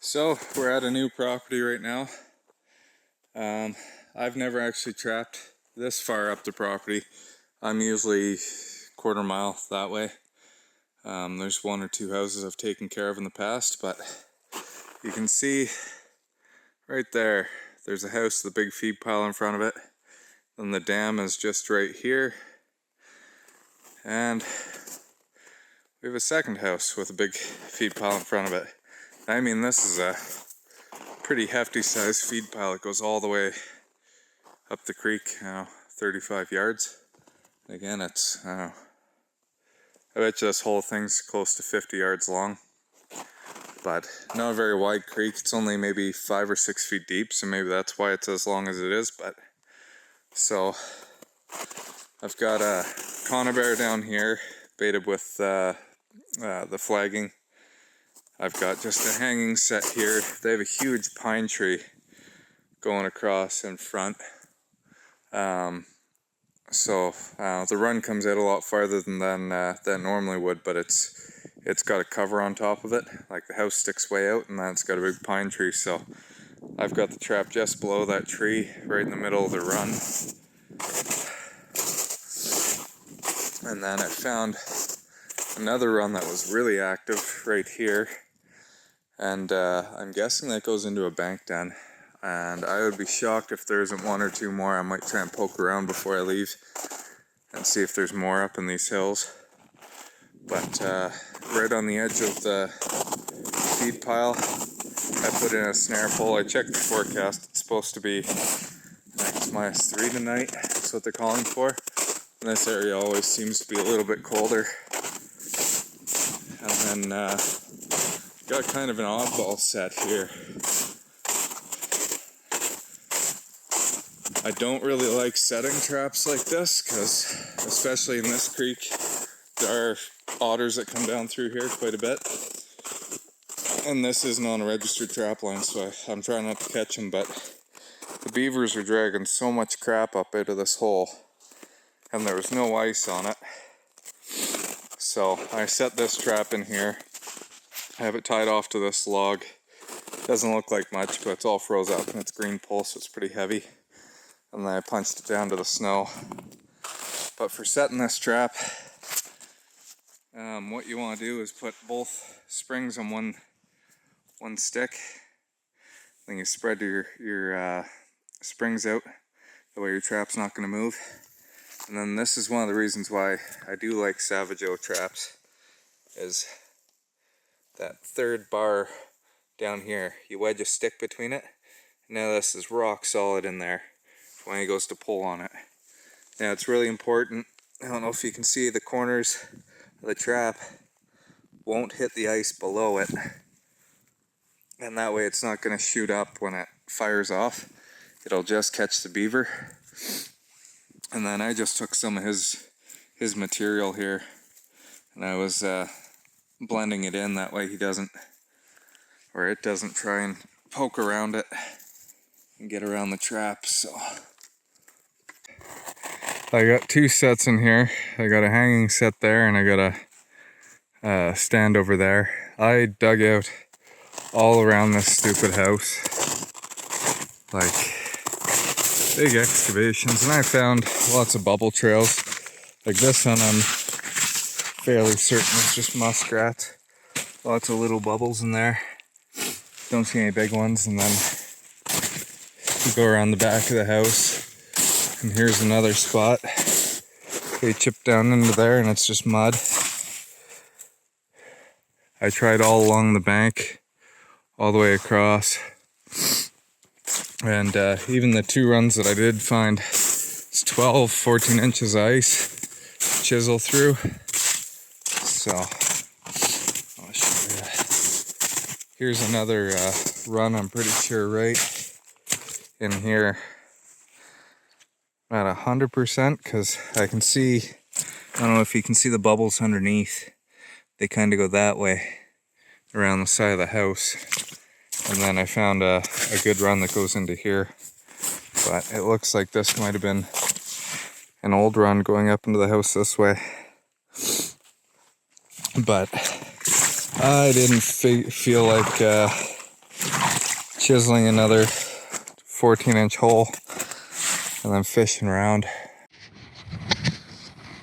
So we're at a new property right now. I've never actually trapped this far up the property. I'm usually quarter mile that way. There's one or two houses I've taken care of in the past, but you can see right there, there's a house with a big feed pile in front of it. Then the dam is just right here. And we have a second house with a big feed pile in front of it. I mean, this is a pretty hefty sized feed pile. It goes all the way up the creek, 35 yards. Again, it's, I bet you this whole thing's close to 50 yards long. But not a very wide creek. It's only maybe 5 or 6 feet deep, so maybe that's why it's as long as it is. But so I've got a conibear down here, baited with the flagging. I've got just a hanging set here. They have a huge pine tree going across in front. So the run comes out a lot farther than it normally would, but it's got a cover on top of it. Like the house sticks way out, and then it's got a big pine tree. So I've got the trap just below that tree, right in the middle of the run. And then I found another run that was really active right here. And I'm guessing that goes into a bank den. And I would be shocked if there isn't one or two more. I might try and poke around before I leave and see if there's more up in these hills. But right on the edge of the feed pile, I put in a snare pole. I checked the forecast. It's supposed to be, I think it's -3 tonight. That's what they're calling for. And this area always seems to be a little bit colder. And then got kind of an oddball set here. I don't really like setting traps like this because, especially in this creek, there are otters that come down through here quite a bit. And this isn't on a registered trap line, so I'm trying not to catch them, but the beavers are dragging so much crap up out of this hole, and there was no ice on it. So I set this trap in here. I have it tied off to this log. Doesn't look like much, but it's all froze up and it's green pole, so it's pretty heavy. And then I punched it down to the snow. But for setting this trap, what you want to do is put both springs on one stick. Then you spread your springs out. That way your trap's not going to move. And then this is one of the reasons why I do like Savage O traps, is that third bar down here. You wedge a stick between it. Now this is rock solid in there when he goes to pull on it. Now it's really important. I don't know if you can see the corners of the trap won't hit the ice below it. And that way it's not going to shoot up when it fires off. It'll just catch the beaver. And then I just took some of his material here, and I was blending it in, that way it doesn't try and poke around it and get around the trap. So I got two sets in here. I got a hanging set there, and I got a stand over there. I dug out all around this stupid house, like big excavations, and I found lots of bubble trails. Like this one, I'm fairly certain it's just muskrat. Lots of little bubbles in there. Don't see any big ones. And then you go around the back of the house, and here's another spot. They chipped down into there, and it's just mud. I tried all along the bank, all the way across. And even the two runs that I did find, it's 12, 14 inches of ice to chisel through. So, I'll show you. Here's another run, I'm pretty sure right in here. At 100%, because I can see, I don't know if you can see the bubbles underneath. They kind of go that way around the side of the house. And then I found a good run that goes into here. But it looks like this might have been an old run going up into the house this way. But I didn't feel like chiseling another 14-inch hole and then fishing around.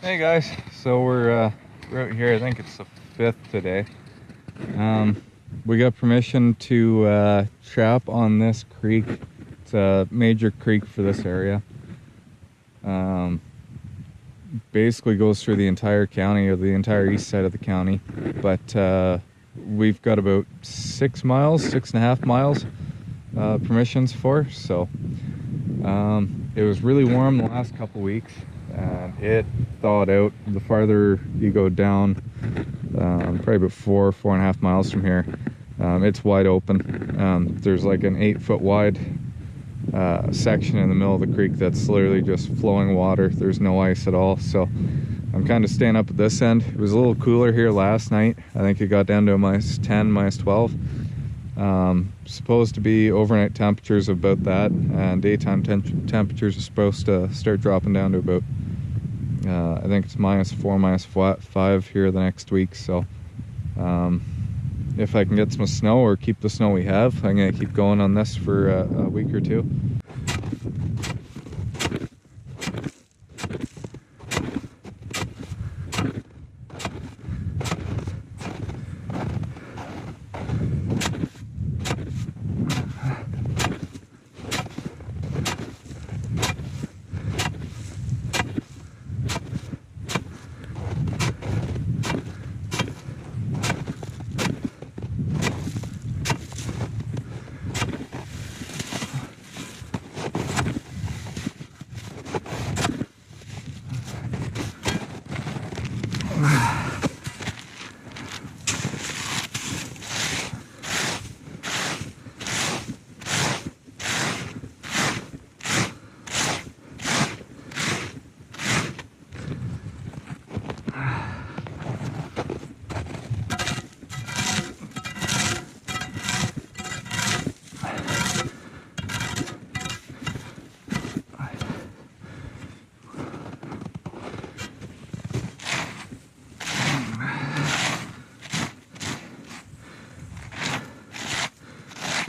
Hey guys, so we're out here. I think it's the 5th today. We got permission to trap on this creek. It's a major creek for this area. Basically goes through the entire county, or the entire east side of the county, but we've got about 6.5 miles permissions for. So it was really warm the last couple weeks, and it thawed out. The farther you go down, probably about 4.5 miles from here, it's wide open. There's like an 8-foot wide section in the middle of the creek that's literally just flowing water. There's no ice at all. So I'm kind of staying up at this end. It was a little cooler here last night. I think it got down to -10, -12. Supposed to be overnight temperatures of about that, and daytime temperatures are supposed to start dropping down to about I think it's -4, -5 here the next week. So if I can get some snow or keep the snow we have, I'm gonna keep going on this for a week or two.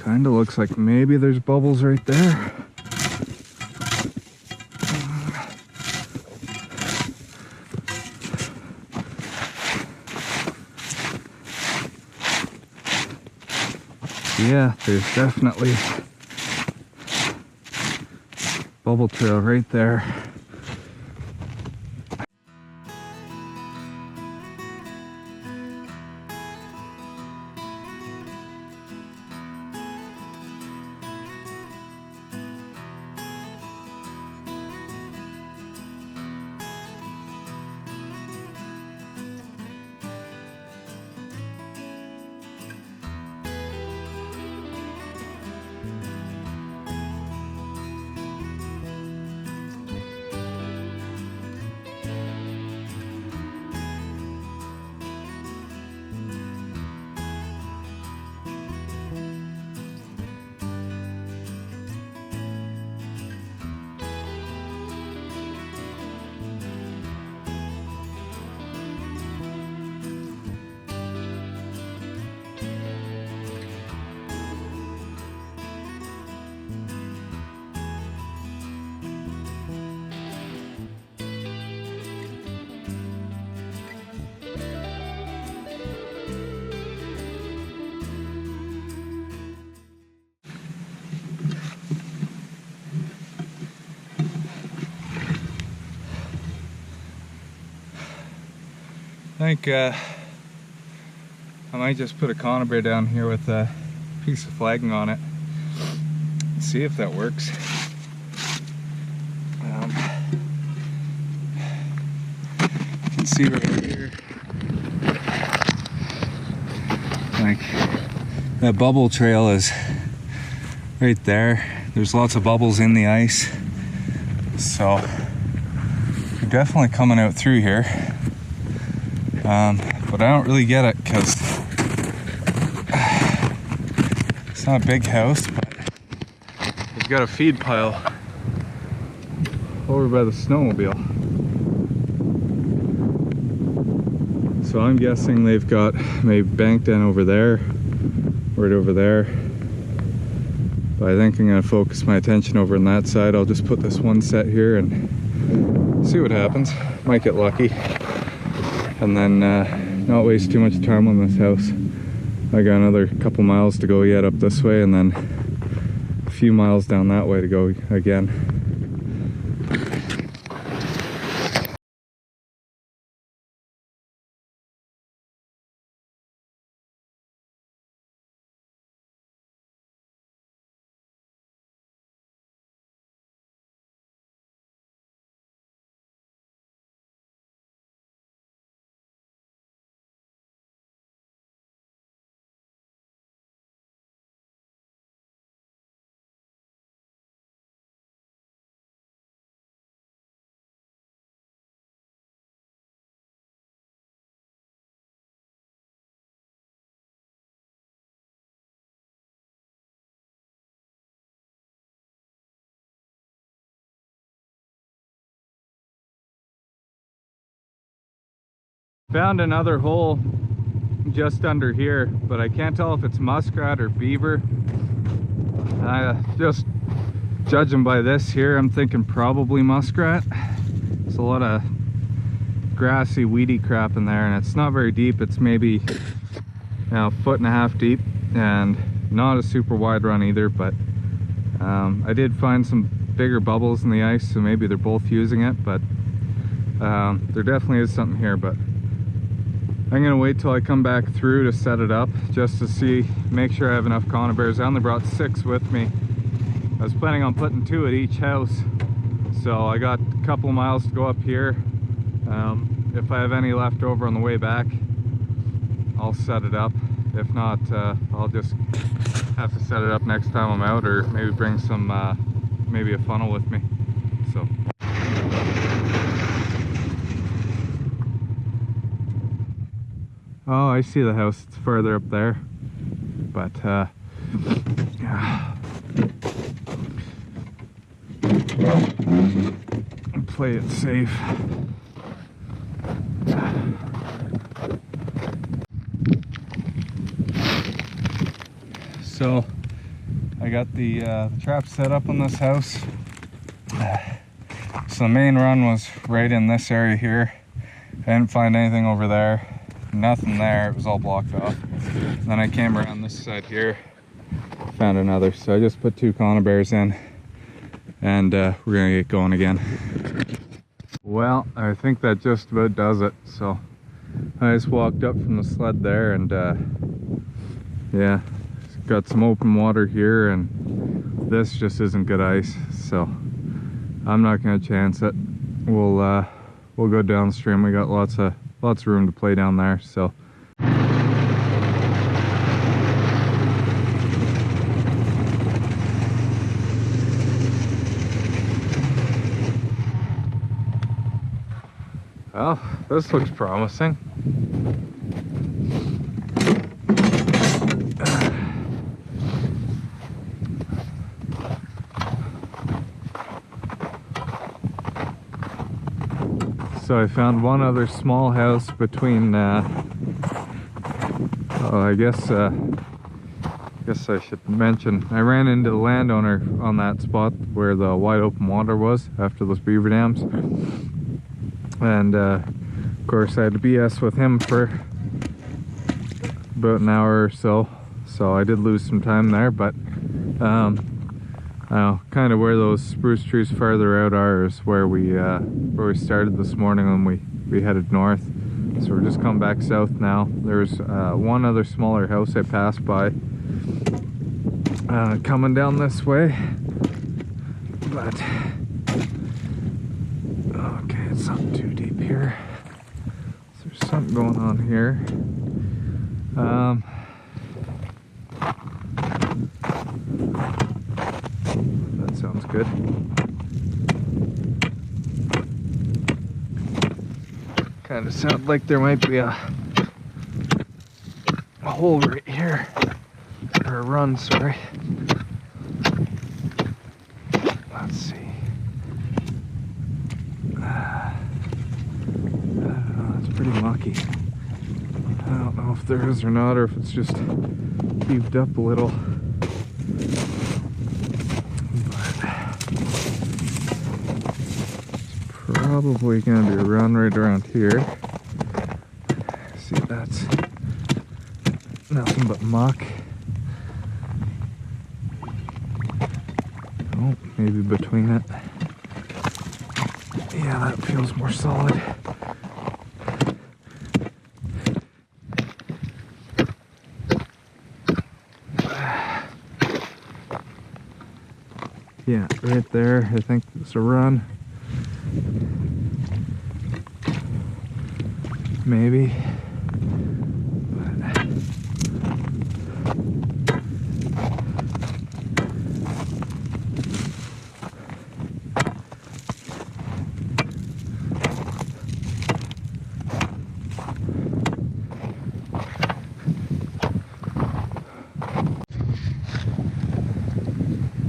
Kind of looks like maybe there's bubbles right there. Yeah, there's definitely bubble trail right there. I think I might just put a conibear down here with a piece of flagging on it. See if that works. You can see right here, like that bubble trail is right there. There's lots of bubbles in the ice, so you're definitely coming out through here. But I don't really get it because it's not a big house, but they've got a feed pile over by the snowmobile. So I'm guessing they've got maybe banked in over there, right over there, But I think I'm going to focus my attention over on that side. I'll just put this one set here and see what happens. Might get lucky. And then not waste too much time on this house. I got another couple miles to go yet up this way, and then a few miles down that way to go again. Found another hole just under here, but I can't tell if it's muskrat or beaver. Just judging by this here, I'm thinking probably muskrat. There's a lot of grassy, weedy crap in there, and it's not very deep. It's maybe, a foot and a half deep, and not a super wide run either, but I did find some bigger bubbles in the ice, so maybe they're both using it, but there definitely is something here. But I'm gonna wait till I come back through to set it up, just to see, make sure I have enough conibears. I only brought 6 with me. I was planning on putting 2 at each house, so I got a couple of miles to go up here. If I have any left over on the way back, I'll set it up. If not, I'll just have to set it up next time I'm out, or maybe bring some, maybe a funnel with me. So. Oh, I see the house. It's further up there, but play it safe. So I got the trap set up on this house. So the main run was right in this area here. I didn't find anything over there. Nothing there, it was all blocked off. Then I came around this side here, found another. So I just put 2 conibears in, and we're gonna get going again. Well, I think that just about does it. So I just walked up from the sled there, and yeah, got some open water here, and this just isn't good ice, so I'm not gonna chance it. We'll go downstream. We got lots of room to play down there, so. Well, this looks promising. So I found one other small house between, I guess I should mention, I ran into the landowner on that spot where the wide open water was after those beaver dams. And of course I had to BS with him for about an hour or so. So I did lose some time there, but kind of where those spruce trees farther out are is where we started this morning when we headed north. So we're just coming back south now. There's one other smaller house I passed by coming down this way, but okay, it's not too deep here. So there's something going on here. That sounds good. Kind of sounds like there might be a hole right here, or a run, sorry. Let's see. I don't know, it's pretty mucky. I don't know if there is or not, or if it's just heaved up a little. Probably gonna be a run right around here. See, that's nothing but muck. Oh, maybe between it. Yeah, that feels more solid. Yeah, right there. I think it's a run. Maybe.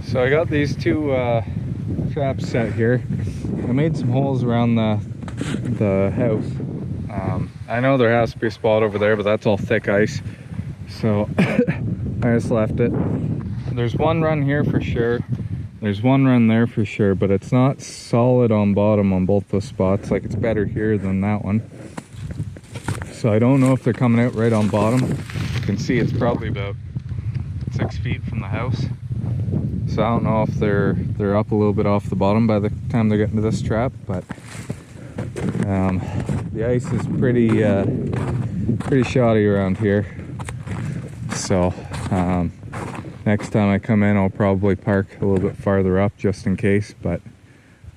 So I got these two traps set here. I made some holes around the house. I know there has to be a spot over there, but that's all thick ice. So I just left it. There's one run here for sure. There's one run there for sure, but it's not solid on bottom on both those spots. Like, it's better here than that one. So I don't know if they're coming out right on bottom. You can see it's probably about 6 feet from the house. So I don't know if they're up a little bit off the bottom by the time they get into this trap, but the ice is pretty shoddy around here. So next time I come in, I'll probably park a little bit farther up just in case, but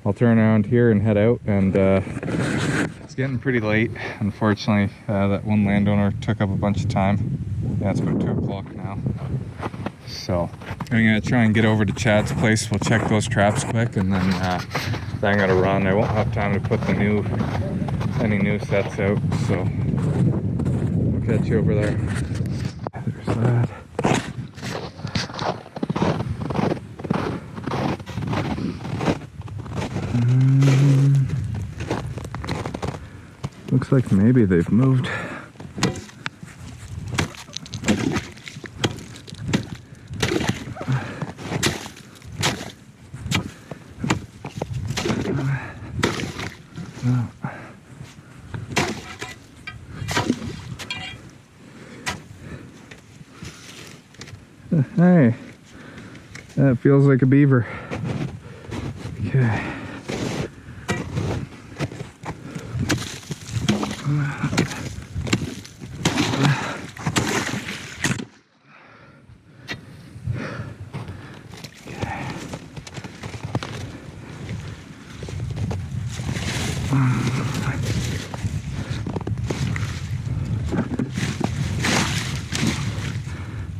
I'll turn around here and head out. And it's getting pretty late, unfortunately. That one landowner took up a bunch of time. Yeah, it's about 2 o'clock now. So I'm gonna try and get over to Chad's place. We'll check those traps quick, and then I'm gonna run. I won't have time to put any new sets out, so I'll catch you over there. There's that. Looks like maybe they've moved. Hey, that feels like a beaver. Okay.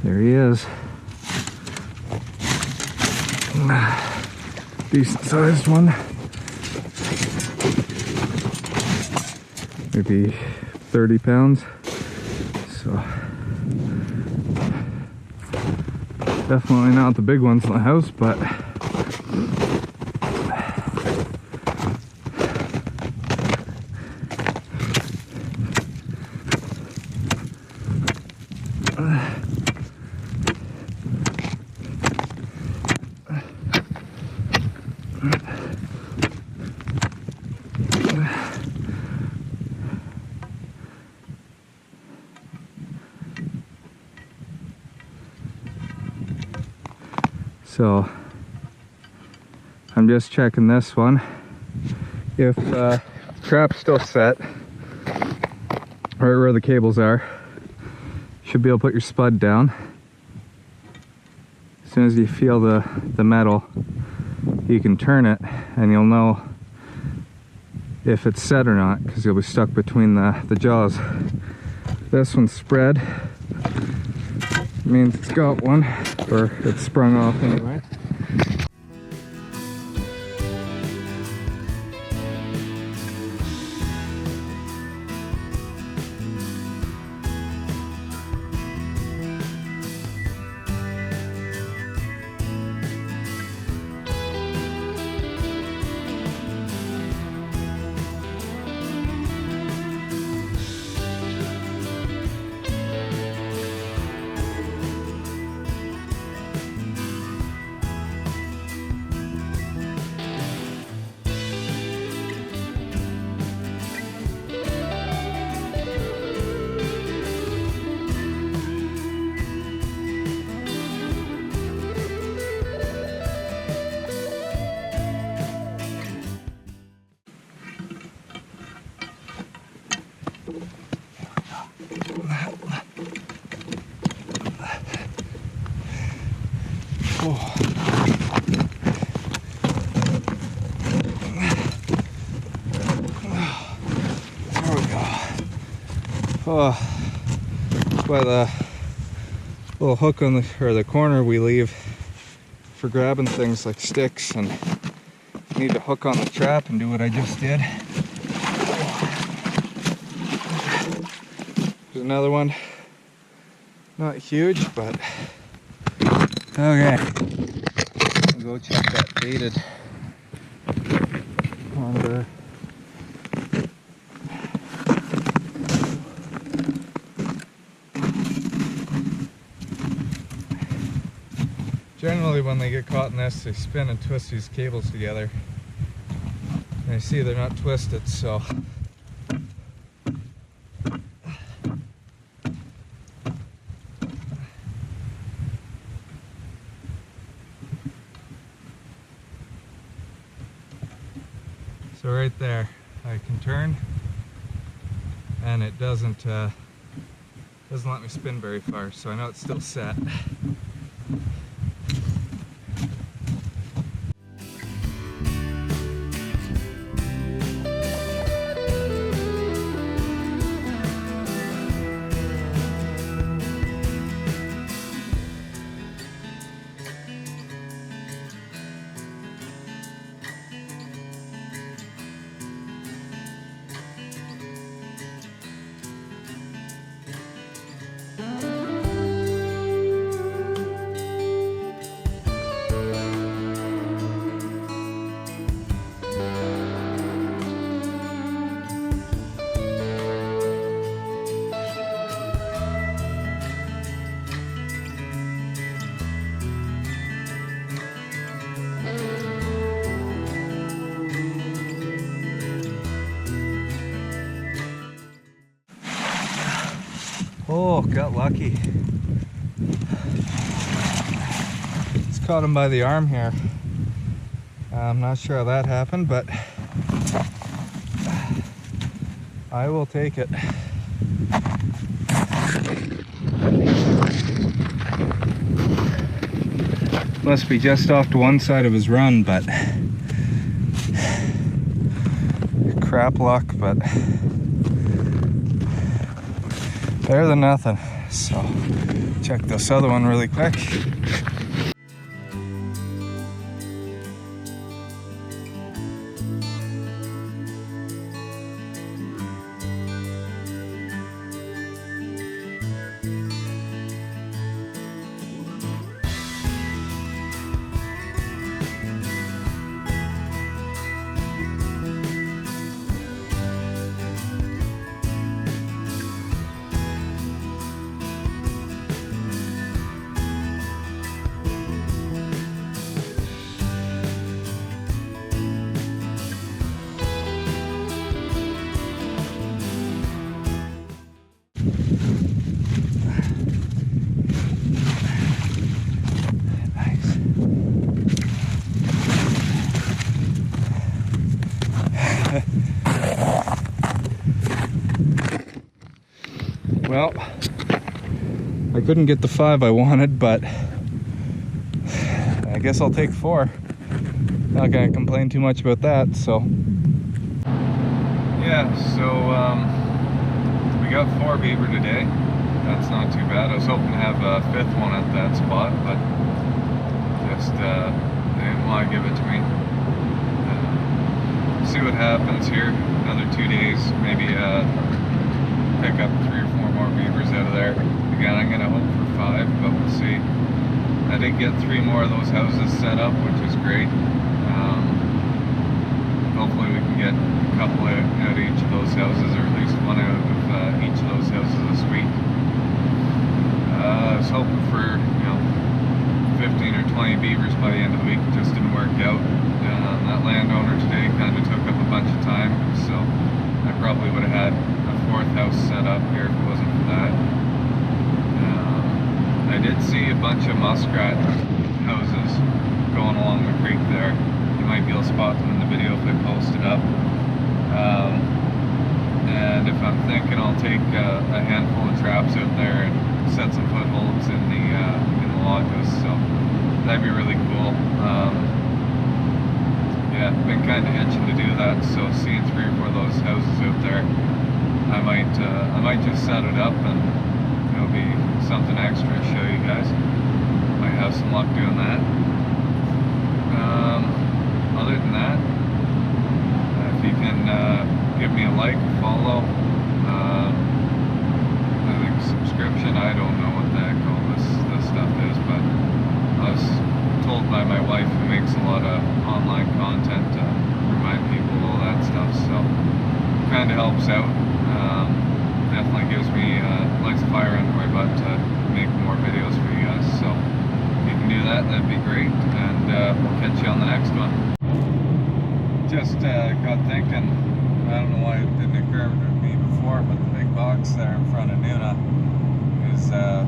There he is. Decent sized one. Maybe 30 pounds. So definitely not the big ones in the house, but so I'm just checking this one. If trap's still set right where the cables are, should be able to put your spud down. As soon as you feel the metal, you can turn it and you'll know if it's set or not, because you'll be stuck between the jaws. This one's spread, means it's got one, or it's sprung off anyway. Oh. There we go. Oh, by the little hook on the corner we leave for grabbing things like sticks, and need to hook on the trap and do what I just did. There's another one. Not huge, but okay. I'll go check that baited ponder. Generally when they get caught in this, they spin and twist these cables together. And I see they're not twisted, so right there, I can turn, and it doesn't let me spin very far, so I know it's still set. Oh, got lucky. Just caught him by the arm here. I'm not sure how that happened, but I will take it. Must be just off to one side of his run, but crap luck, but better than nothing. So check this other one really quick. Well, I couldn't get the 5 I wanted, but I guess I'll take 4. Not gonna complain too much about that, so. Yeah, so we got 4 beaver today. That's not too bad. I was hoping to have a 5th one at that spot, but just they didn't want to give it to me. See what happens here. Another 2 days, maybe pick up 3 or 4 more beavers out of there. Again, I'm gonna hope for 5, but we'll see. I did get 3 more of those houses set up, which is great. Hopefully we can get a couple out of each of those houses, or at least one out of each of those houses this week. I was hoping for 15 or 20 beavers by the end of the week. It just didn't work out. That landowner today kind of took up a bunch of time, so I probably would have had a 4th house set up here if it wasn't for that. I did see a bunch of muskrat houses going along the creek there. You might be able to spot them in the video if I post it up. And if I'm thinking, I'll take a handful of traps out there and set some footholds in the lodges. So that'd be really cool. Yeah, been kind of itching to do that. So seeing 3 or 4 of those houses out there, I might just set it up and it'll be something extra to show you guys. Might have some luck doing that. Other than that, if you can give me a like, follow, I think subscription, I don't know what the heck all this stuff is, but I was told by my wife, who makes a lot of online content, to remind people all that stuff, so kind of helps out. Definitely gives me lights a fire under my butt to make more videos for you guys, so if you can do that, that'd be great, and we'll catch you on the next one. Just got thinking, I don't know why it didn't occur to me before, but the big box there in front of Nuna is a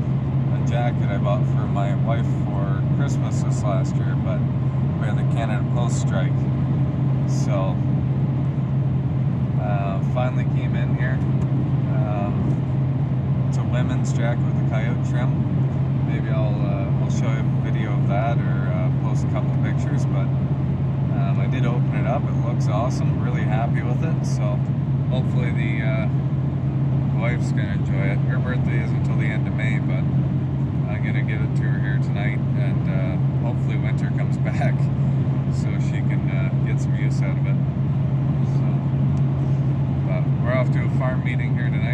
jacket I bought for my wife for Christmas this last year, but we had the Canada Post strike, so finally came in here. It's a women's jacket with a coyote trim. Maybe I'll show you a video of that, or post a couple pictures, but I did open it up. It looks awesome. Really happy with it. So hopefully the wife's gonna enjoy it. Her birthday isn't until the end of May, but I'm gonna give it to her here tonight, and hopefully winter comes back so she can get some use out of it. So, but we're off to a farm meeting here tonight.